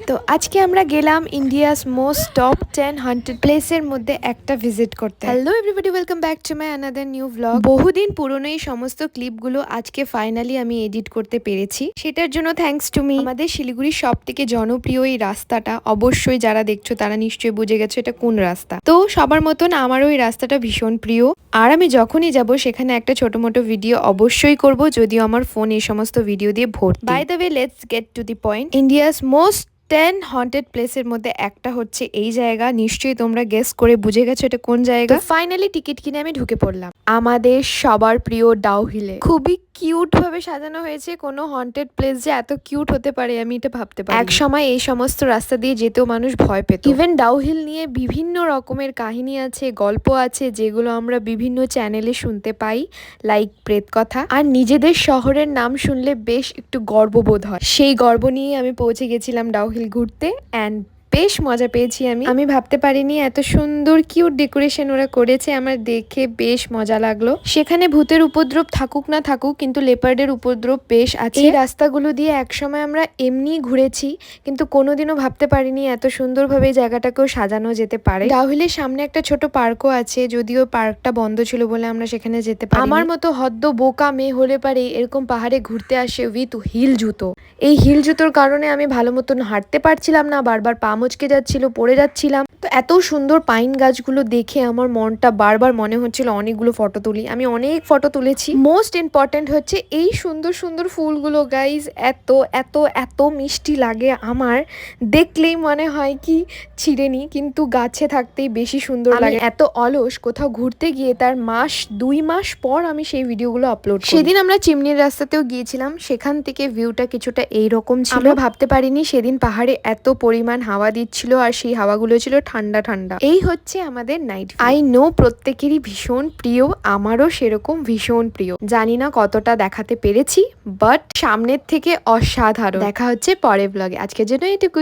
তো আজকে আমরা গেলাম ইন্ডিয়াস মোস্ট টপ 10 হান্টেড প্লেসের মধ্যে একটা ভিজিট করতে। Hello everybody, welcome back to my another new vlog. বহুদিন পুরনো এই সমস্ত ক্লিপগুলো আজকে ফাইনালি আমি এডিট করতে পেরেছি, সেটার জন্য থ্যাঙ্কস টু মি। আমাদের শিলিগুড়ির সব থেকে জনপ্রিয় এই রাস্তাটা অবশ্যই যারা দেখছো তারা নিশ্চয়ই বুঝে গেছো এটা কোন রাস্তা। তো সবার মতন আমারও এই রাস্তাটা ভীষণ প্রিয়, আর আমি যখনই যাব সেখানে একটা ছোট মোটো ভিডিও অবশ্যই করব, যদিও আমার ফোন এই সমস্ত ভিডিও দিয়ে ভর্তি। By the way, let's get to the point. India's most 10 haunted প্লেসের মধ্যে একটা হচ্ছে এই জায়গা। নিশ্চয়ই তোমরা গেস করে বুঝে গেছো এটা কোন জায়গা। ফাইনালি টিকিট কিনে আমি ঢুকে পড়লাম আমাদের সবার প্রিয় ডাউহিলে। খুবই কিউট ভাবে সাজানো হয়েছে। কোনো হন্টেড প্লেস যে এত কিউট হতে পারে আমি এটা ভাবতে পারি। এক সময় এই সমস্ত রাস্তা দিয়ে যেতেও মানুষ ভয় পেত। ইভেন ডাউহিল নিয়ে বিভিন্ন রকমের কাহিনী আছে, গল্প আছে, যেগুলো আমরা বিভিন্ন চ্যানেলে শুনতে পাই, লাইক প্রেত কথা। আর নিজেদের শহরের নাম শুনলে বেশ একটু গর্ববোধ হয়। সেই গর্ব নিয়ে আমি পৌঁছে গেছিলাম ডাউহিল ঘুরতে, অ্যান্ড বেশ মজা পেয়েছি। আমি ভাবতে পারিনি এত সুন্দর কিউট ডেকোরেশন ওরা করেছে, আমার দেখে বেশ মজা লাগলো। সেখানে ভূতের উপদ্রব থাকুক না থাকুক, কিন্তু লেপার্ডের উপদ্রব বেশ আছে। এই রাস্তাগুলো দিয়ে একসময় আমরা এমনি ঘুরেছি, কিন্তু কোনোদিনও ভাবতে পারিনি এত সুন্দরভাবে এই জায়গাটাকেও সাজানো যেতে পারে। ডাউহিলের সামনে একটা ছোট পার্কও আছে, যদিও পার্কটা বন্ধ ছিল বলে আমরা সেখানে যেতে পারি। আমার মতো হদ্দ বোকা মেয়ে হলে পারে এরকম পাহাড়ে ঘুরতে আসে উইথ হিল জুতো। এই হিল জুতোর কারণে আমি ভালো মতন হাঁটতে পারছিলাম না, বারবার পা মচকে যাচ্ছিল, পড়ে যাচ্ছিলাম। তো এত সুন্দর পাইন গাছগুলো দেখে আমার মনটা বারবার মনে হচ্ছিল অনেকগুলো ফটো তুলি। আমি অনেক ফটো তুলেছি। মোস্ট ইম্পর্টেন্ট হচ্ছে এই সুন্দর সুন্দর ফুলগুলো গাইজ, এত এত এত মিষ্টি লাগে আমার, দেখলেই মনে হয় কি ছিঁড়ে নি, কিন্তু গাছে থাকতেই বেশি সুন্দর লাগে। এত অলস, কোথাও ঘুরতে গিয়ে তার 2 মাস পর আমি সেই ভিডিওগুলো আপলোড করি। সেদিন আমরা চিমনির রাস্তাতেও গিয়েছিলাম, সেখান থেকে ভিউটা কিছুটা এইরকম ছিল। আমরা ভাবতে পারিনি সেদিন পাহাড়ে এত পরিমাণ হাওয়া দিচ্ছিল, আর সেই হাওয়াগুলো ছিল ঠান্ডা ঠান্ডা। এই হচ্ছে আমাদের নাইট। আই নো প্রত্যেকেরই ভীষণ প্রিয়, আমারও সেরকম ভীষণ প্রিয়। জানি না কতটা দেখাতে পেরেছি, বাট সামনের থেকে অসাধারণ। দেখা হচ্ছে পরের ব্লগে। আজকের জন্য এটুকু।